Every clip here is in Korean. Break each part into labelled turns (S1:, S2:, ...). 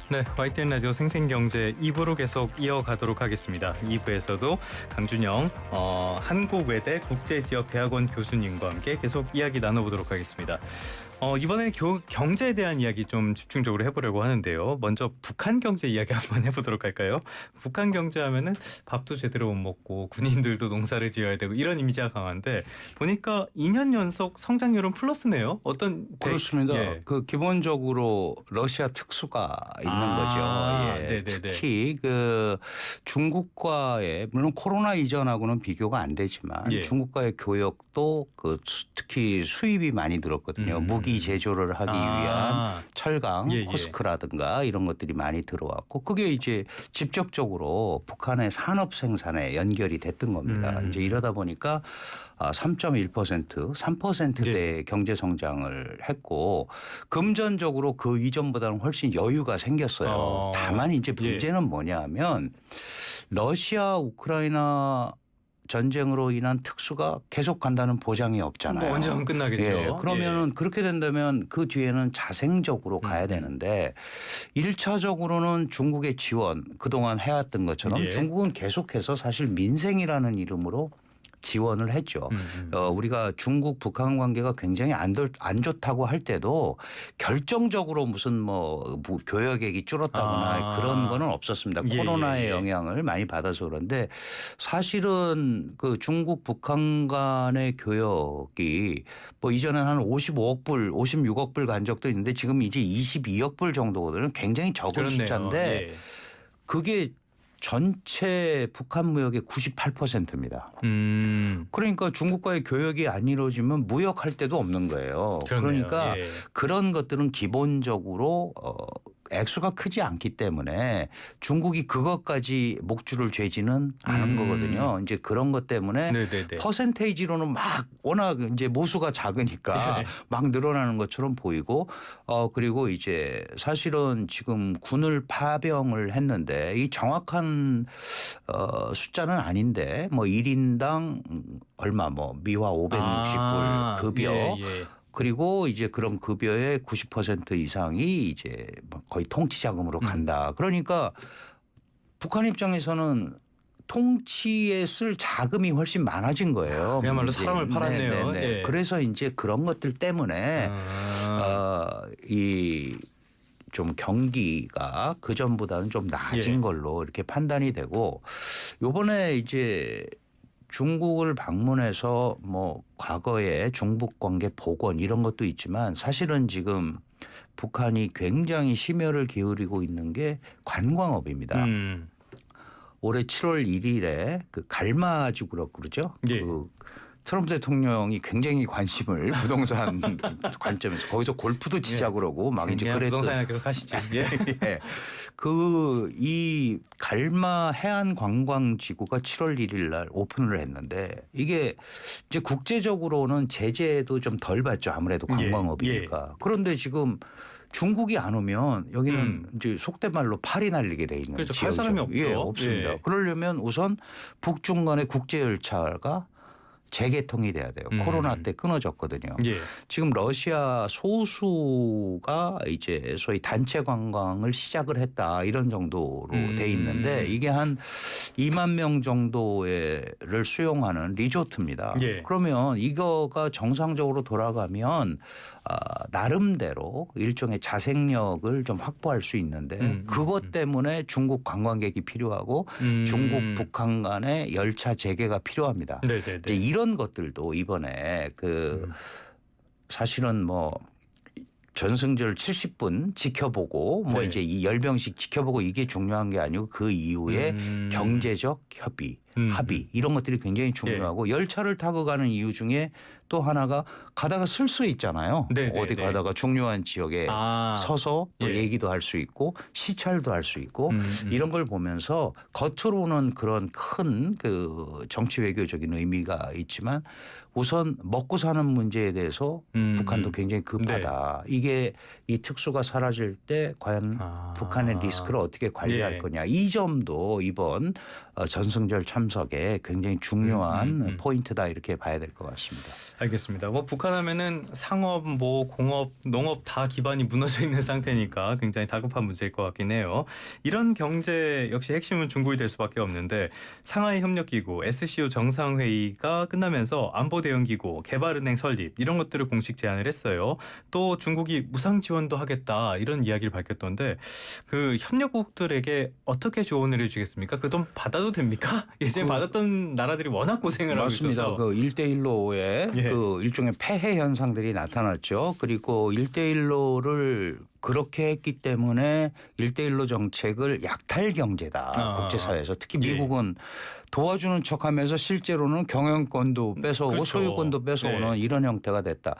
S1: 네, YTN 라디오 생생경제 2부로 계속 이어가도록 하겠습니다. 2부에서도 강준영 한국외대 국제지역대학원 교수님과 함께 계속 이야기 나눠보도록 하겠습니다. 이번에 경제에 대한 이야기 좀 집중적으로 해보려고 하는데요. 먼저 북한 경제 이야기 한번 해보도록 할까요? 북한 경제 하면은 밥도 제대로 못 먹고 군인들도 농사를 지어야 되고 이런 이미지가 강한데 보니까 2년 연속 성장률은 플러스네요.
S2: 그렇습니다.
S1: 예.
S2: 그 기본적으로 러시아 특수가 있는 거죠. 예.
S1: 네네네.
S2: 특히 그 중국과의 물론 코로나 이전하고는 비교가 안 되지만
S1: 예.
S2: 중국과의 교역도 그 특히 수입이 많이 늘었거든요. 무기 제조를 하기 위한 철강,
S1: 예, 예.
S2: 코스크라든가 이런 것들이 많이 들어왔고 그게 이제 직접적으로 북한의 산업 생산에 연결이 됐던 겁니다. 이제 이러다 보니까 3.1%, 3%대 경제 성장을 했고 금전적으로 그 이전보다는 훨씬 여유가 생겼어요. 다만 이제 문제는 뭐냐면 러시아 우크라이나 전쟁으로 인한 특수가 계속 간다는 보장이 없잖아요.
S1: 언제는 끝나겠죠.
S2: 예, 그러면은 그렇게 된다면 그 뒤에는 자생적으로 가야 되는데 1차적으로는 중국의 지원 그동안 해왔던 것처럼 중국은 계속해서 사실 민생이라는 이름으로 지원을 했죠. 우리가 중국 북한 관계가 굉장히 안 좋다고 할 때도 결정적으로 무슨 뭐 교역액이 줄었다거나 그런 거는 없었습니다. 코로나의 영향을 많이 받아서 그런데 사실은 그 중국 북한 간의 교역이 뭐 이전에는 한 55억 불, 56억 불 간 적도 있는데 지금 이제 22억 불 정도거든요. 굉장히 적은
S1: 그렇네요.
S2: 숫자인데 그게 전체 북한 무역의 98%입니다. 그러니까 중국과의 교역이 안 이루어지면 무역할 데도 없는 거예요.
S1: 그렇네요.
S2: 그러니까 그런 것들은 기본적으로 액수가 크지 않기 때문에 중국이 그것까지 목줄을 죄지는 않은 거거든요. 이제 그런 것 때문에 퍼센테이지로는 막 워낙 이제 모수가 작으니까 막 늘어나는 것처럼 보이고 그리고 이제 사실은 지금 군을 파병을 했는데 이 정확한 숫자는 아닌데 뭐 1인당 얼마 뭐 미화 560불 급여 그리고 이제 그런 급여의 90% 이상이 이제 거의 통치 자금으로 간다. 그러니까 북한 입장에서는 통치에 쓸 자금이 훨씬 많아진 거예요.
S1: 그야말로 사람을 팔았네요.
S2: 네. 그래서 이제 그런 것들 때문에 이 좀 경기가 그 전보다는 좀 나아진 걸로 이렇게 판단이 되고 요번에 이제 중국을 방문해서 뭐 과거에 중북 관계 복원 이런 것도 있지만 사실은 지금 북한이 굉장히 심혈을 기울이고 있는 게 관광업입니다. 올해 7월 1일에 그 갈마지구라고 그러죠. 그 트럼프 대통령이 굉장히 관심을 부동산 관점에서 거기서 골프도 치자고 그러고 막 이제 그랬던
S1: 부동산에 계속 하시죠.
S2: 그 이 갈마 해안 관광 지구가 7월 1일 날 오픈을 했는데 이게 이제 국제적으로는 제재도 좀 덜 받죠. 아무래도 관광업이니까. 그런데 지금 중국이 안 오면 여기는 이제 속된 말로 팔이 날리게 돼 있는
S1: 그렇죠. 갈 사람이 없죠.
S2: 없습니다. 그러려면 우선 북중 간의 국제 열차가 재개통이 돼야 돼요. 코로나 때 끊어졌거든요. 지금 러시아 소수가 이제 소위 단체 관광을 시작을 했다 이런 정도로 돼 있는데 이게 한 2만 명 정도를 수용하는 리조트입니다. 그러면 이거가 정상적으로 돌아가면 나름대로 일종의 자생력을 좀 확보할 수 있는데 그것 때문에 중국 관광객이 필요하고 중국 북한 간의 열차 재개가 필요합니다. 이제 이런 것들도 이번에 그 사실은 뭐 전승절 70분 지켜보고 뭐 이제 이 열병식 지켜보고 이게 중요한 게 아니고 그 이후에 경제적 합의 이런 것들이 굉장히 중요하고 열차를 타고 가는 이유 중에 또 하나가 가다가 쓸 수 있잖아요. 어디 가다가 중요한 지역에 서서 또 얘기도 할 수 있고 시찰도 할 수 있고 이런 걸 보면서 겉으로는 그런 큰 그 정치 외교적인 의미가 있지만 우선 먹고 사는 문제에 대해서 북한도 굉장히 급하다. 이게 이 특수가 사라질 때 과연 북한의 리스크를 어떻게 관리할 거냐. 이 점도 이번 전승절 참사 참석에 굉장히 중요한 포인트다 이렇게 봐야 될 것 같습니다.
S1: 알겠습니다. 뭐 북한하면은 상업, 뭐 공업, 농업 다 기반이 무너져 있는 상태니까 굉장히 다급한 문제일 것 같긴 해요. 이런 경제 역시 핵심은 중국이 될 수밖에 없는데 상하이 협력기구 SCO 정상회의가 끝나면서 안보대응기구, 개발은행 설립 이런 것들을 공식 제안을 했어요. 또 중국이 무상 지원도 하겠다 이런 이야기를 밝혔던데 그 협력국들에게 어떻게 조언을 해주겠습니까? 그 돈 받아도 됩니까? 예전에 받았던 나라들이 워낙 고생을 하고 있어서.
S2: 맞습니다. 그 1대1로의 그 일종의 폐해 현상들이 나타났죠. 그리고 1대1로를 그렇게 했기 때문에 1대1로 정책을 약탈 경제다. 국제사회에서. 특히 미국은 도와주는 척하면서 실제로는 경영권도 뺏어오고
S1: 그렇죠.
S2: 소유권도 뺏어오는 이런 형태가 됐다.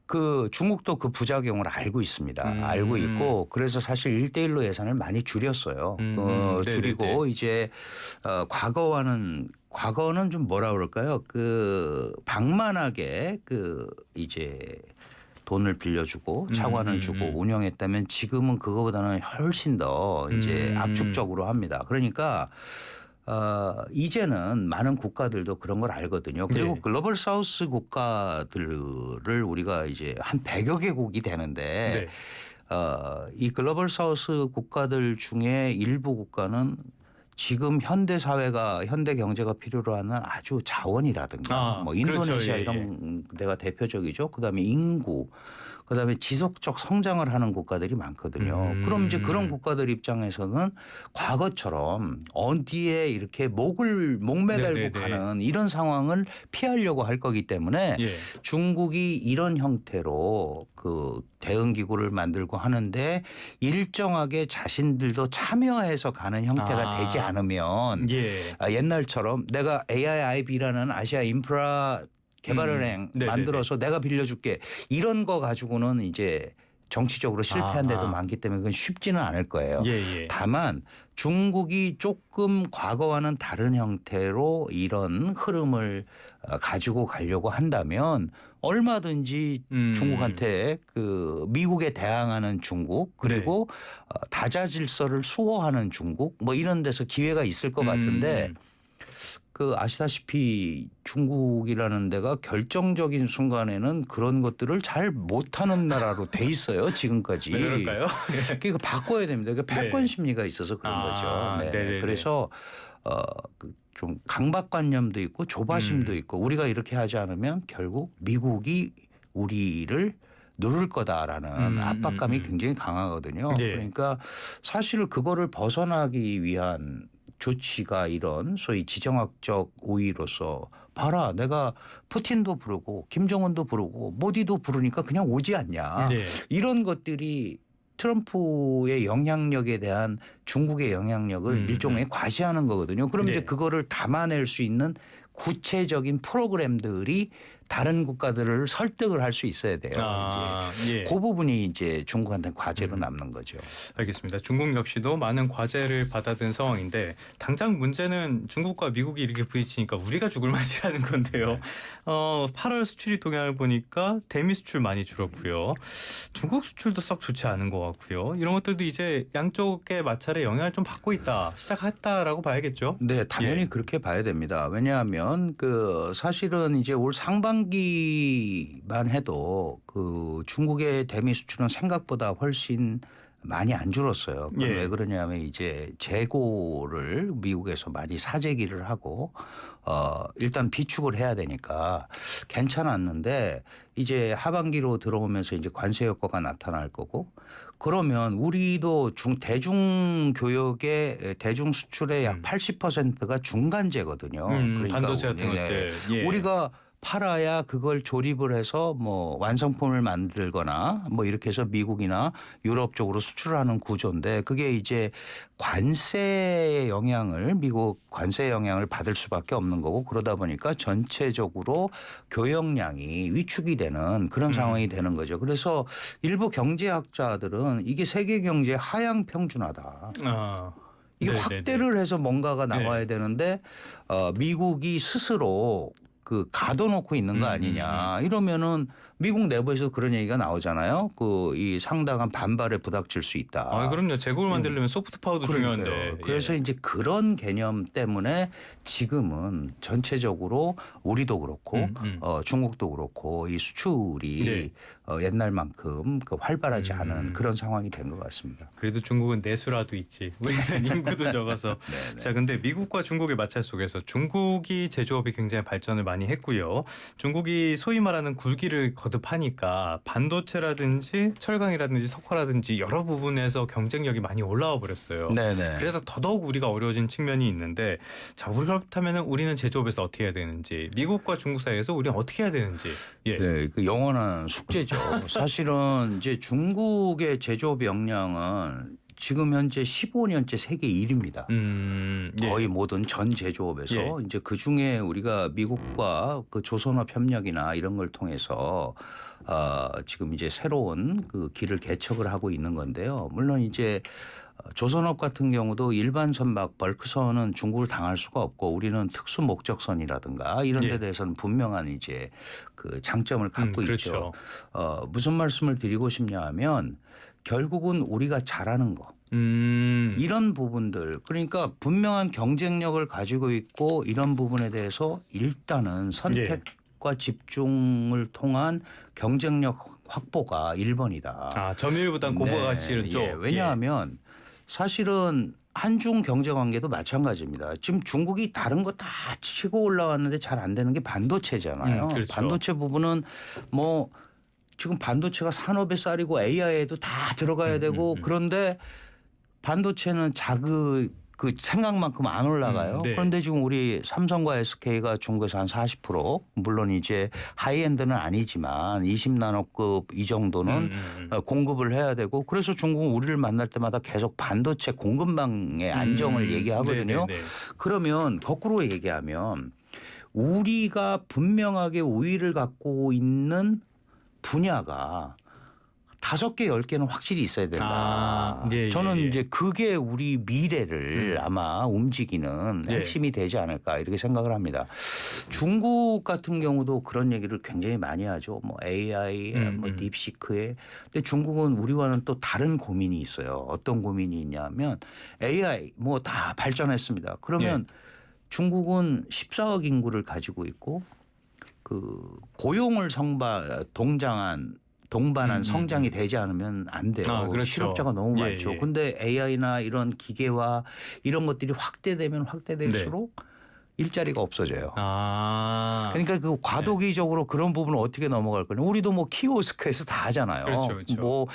S2: 그 중국도 그 부작용을 알고 있습니다. 알고 있고 그래서 사실 1대1로 예산을 많이 줄였어요. 줄이고 이제 과거는 좀 뭐라 그럴까요? 그 방만하게 그 이제 돈을 빌려주고 차관을 주고 운영했다면 지금은 그거보다는 훨씬 더 이제 압축적으로 합니다. 그러니까 이제는 많은 국가들도 그런 걸 알거든요. 그리고 글로벌 사우스 국가들을 우리가 이제 한 100여 개국이 되는데 이 글로벌 사우스 국가들 중에 일부 국가는 지금 현대 사회가 현대 경제가 필요로 하는 아주 자원이라든가 뭐 인도네시아
S1: 그렇죠.
S2: 이런 데가 대표적이죠. 그다음에 인구, 그다음에 지속적 성장을 하는 국가들이 많거든요. 그럼 이제 그런 국가들 입장에서는 과거처럼 어디에 이렇게 목 매달고 가는 이런 상황을 피하려고 할 거기 때문에 중국이 이런 형태로 그 대응 기구를 만들고 하는데 일정하게 자신들도 참여해서 가는 형태가 되지 않으면 옛날처럼 내가 AIIB라는 아시아 인프라 개발은행 만들어서 내가 빌려줄게 이런 거 가지고는 이제 정치적으로 실패한 데도 많기 때문에 그건 쉽지는 않을 거예요. 다만 중국이 조금 과거와는 다른 형태로 이런 흐름을 가지고 가려고 한다면 얼마든지 중국한테 그 미국에 대항하는 중국 그리고 다자질서를 수호하는 중국 뭐 이런 데서 기회가 있을 것 같은데 그 아시다시피 중국이라는 데가 결정적인 순간에는 그런 것들을 잘 못하는 나라로 돼 있어요. 지금까지.
S1: 왜 그럴까요?
S2: 그러니까 바꿔야 됩니다. 그러니까 패권 심리가 있어서 그런 거죠. 그래서 좀 강박관념도 있고 조바심도 있고 우리가 이렇게 하지 않으면 결국 미국이 우리를 누를 거다라는 압박감이 굉장히 강하거든요. 그러니까 사실 그거를 벗어나기 위한 조치가 이런 소위 지정학적 우위로서 봐라 내가 푸틴도 부르고 김정은도 부르고 모디도 부르니까 그냥 오지 않냐. 이런 것들이 트럼프의 영향력에 대한 중국의 영향력을 일종의 과시하는 거거든요. 그럼 이제 그거를 담아낼 수 있는 구체적인 프로그램들이 다른 국가들을 설득을 할 수 있어야 돼요. 이제 그 부분이 이제 중국한테 과제로 남는 거죠.
S1: 알겠습니다. 중국 역시도 많은 과제를 받아든 상황인데 당장 문제는 중국과 미국이 이렇게 부딪히니까 우리가 죽을 맛이라는 건데요. 8월 수출이 동향을 보니까 대미 수출 많이 줄었고요. 중국 수출도 썩 좋지 않은 것 같고요. 이런 것들도 이제 양쪽의 마찰에 영향을 좀 받고 있다. 시작했다라고 봐야겠죠.
S2: 네, 당연히 그렇게 봐야 됩니다. 왜냐하면 그 사실은 이제 올 상반기만 해도 그 중국의 대미 수출은 생각보다 훨씬 많이 안 줄었어요. 왜 그러냐면 이제 재고를 미국에서 많이 사재기를 하고 일단 비축을 해야 되니까 괜찮았는데 이제 하반기로 들어오면서 이제 관세 효과가 나타날 거고 그러면 우리도 대중 교역의 대중 수출의 약 80%가 중간재거든요. 그러니까
S1: 반도체 같은 것들.
S2: 우리가 팔아야 그걸 조립을 해서 뭐 완성품을 만들거나 뭐 이렇게 해서 미국이나 유럽 쪽으로 수출하는 구조인데 그게 이제 관세의 영향을 미국 관세 영향을 받을 수밖에 없는 거고 그러다 보니까 전체적으로 교역량이 위축이 되는 그런 상황이 되는 거죠. 그래서 일부 경제학자들은 이게 세계 경제 하향 평준화다. 이게 확대를 해서 뭔가가 나와야 되는데 미국이 스스로 그 가둬놓고 있는 거 아니냐. 이러면은 미국 내부에서 그런 얘기가 나오잖아요. 이 상당한 반발에 부닥칠 수 있다.
S1: 아, 그럼요. 제국을 만들려면 소프트 파워도 중요한데.
S2: 그래서 이제 그런 개념 때문에 지금은 전체적으로 우리도 그렇고 중국도 그렇고 이 수출이 옛날만큼 활발하지 않은 그런 상황이 된 것 같습니다.
S1: 그래도 중국은 내수라도 있지. 우리는 인구도 적어서. 자, 근데 미국과 중국의 마찰 속에서 중국이 제조업이 굉장히 발전을 많이 했고요. 중국이 소위 말하는 굴기를 거듭하니까 반도체라든지 철강이라든지 석화라든지 여러 부분에서 경쟁력이 많이 올라와 버렸어요.
S2: 네네.
S1: 그래서 더더욱 우리가 어려워진 측면이 있는데, 자, 그렇다면 우리는 제조업에서 어떻게 해야 되는지, 미국과 중국 사이에서 우리는 어떻게 해야 되는지.
S2: 네, 그 영원한 숙제죠. 사실은 이제 중국의 제조업 역량은 지금 현재 15년째 세계 1위입니다. 거의 모든 전 제조업에서 이제 그 중에 우리가 미국과 그 조선업 협력이나 이런 걸 통해서 지금 이제 새로운 그 길을 개척을 하고 있는 건데요. 물론 이제 조선업 같은 경우도 일반 선박 벌크선은 중국을 당할 수가 없고 우리는 특수 목적선이라든가 이런 데 대해서는 분명한 이제 그 장점을 갖고
S1: 그렇죠.
S2: 있죠. 무슨 말씀을 드리고 싶냐 하면 결국은 우리가 잘하는 거. 이런 부분들 그러니까 분명한 경쟁력을 가지고 있고 이런 부분에 대해서 일단은 선택과 집중을 통한 경쟁력 확보가 1번이다.
S1: 아, 점유율보다는 고부가 가치를 좀.
S2: 왜냐하면 사실은 한중 경제 관계도 마찬가지입니다. 지금 중국이 다른 거 다 치고 올라왔는데 잘 안 되는 게 반도체잖아요.
S1: 그렇죠.
S2: 반도체 부분은 뭐 지금 반도체가 산업의 쌀이고 AI에도 다 들어가야 되고 그런데 반도체는 그 생각만큼 안 올라가요. 그런데 지금 우리 삼성과 SK가 중국에서 한 40% 물론 이제 하이엔드는 아니지만 20나노급 이 정도는 공급을 해야 되고 그래서 중국은 우리를 만날 때마다 계속 반도체 공급망의 안정을 얘기하거든요. 그러면 거꾸로 얘기하면 우리가 분명하게 우위를 갖고 있는 분야가 5개, 10개는 확실히 있어야 된다. 저는 이제 그게 우리 미래를 아마 움직이는 핵심이 되지 않을까 이렇게 생각을 합니다. 중국 같은 경우도 그런 얘기를 굉장히 많이 하죠. 뭐 AI, 뭐 딥시크에. 근데 중국은 우리와는 또 다른 고민이 있어요. 어떤 고민이 있냐면 AI 뭐 다 발전했습니다. 그러면 중국은 14억 인구를 가지고 있고 그 고용을 동반한 성장이 되지 않으면 안 돼요.
S1: 그렇죠.
S2: 실업자가 너무 많죠. 근데 AI나 이런 기계와 이런 것들이 확대되면 확대될수록 일자리가 없어져요. 그러니까 그 과도기적으로 그런 부분을 어떻게 넘어갈 거냐. 우리도 뭐 키오스크에서 다 하잖아요.
S1: 그렇죠.
S2: 뭐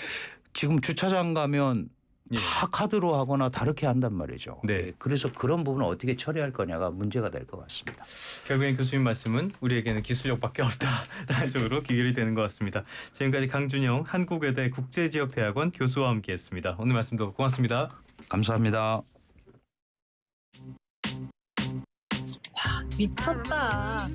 S2: 지금 주차장 가면 다 카드로 하거나 다르게 한단 말이죠. 그래서 그런 부분을 어떻게 처리할 거냐가 문제가 될 것 같습니다.
S1: 결국엔 교수님 말씀은 우리에게는 기술력밖에 없다라는 쪽으로 귀결이 되는 것 같습니다. 지금까지 강준영 한국외대 국제지역대학원 교수와 함께했습니다. 오늘 말씀도 고맙습니다.
S2: 감사합니다.
S3: 미쳤다.